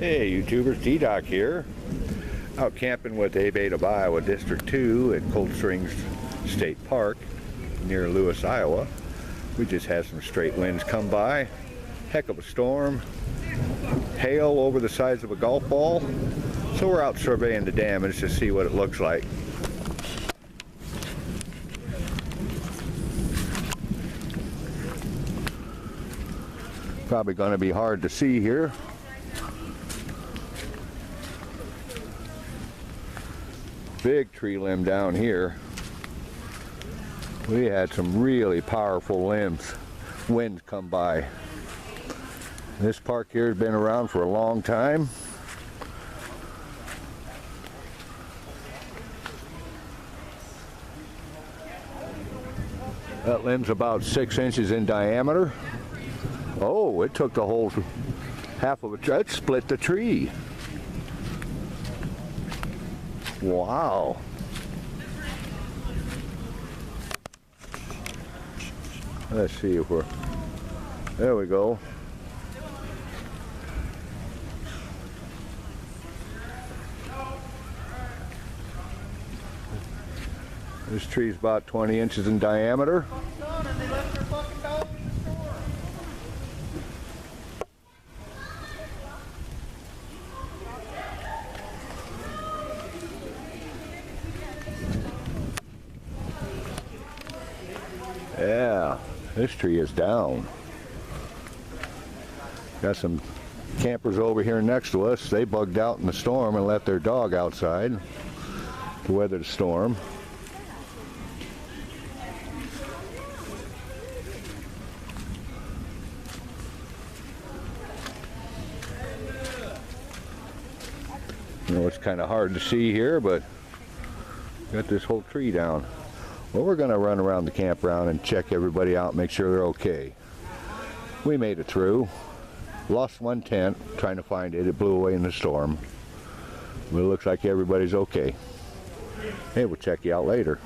Hey YouTubers, T-Doc here. Out camping with ABATE of Iowa District 2 at Cold Springs State Park near Lewis, Iowa. We just had some straight winds come by. Heck of a storm. Hail over the size of a golf ball. So we're out surveying the damage to see what it looks like. Probably going to be hard to see here. Big tree limb down here. We had some really powerful winds come by. This park here has been around for a long time. That limb's about 6 inches in diameter. Oh, it took the whole half of it. It split the tree. Wow. Let's see if we're... There we go. This tree's about 20 inches in diameter. Yeah, this tree is down. Got some campers over here next to us. They bugged out in the storm and left their dog outside to weather the storm. You know, it's kind of hard to see here, but got this whole tree down. Well, we're going to run around the campground and check everybody out, make sure they're okay. We made it through. Lost one tent trying to find it. It blew away in the storm. But it looks like everybody's okay. Hey, we'll check you out later.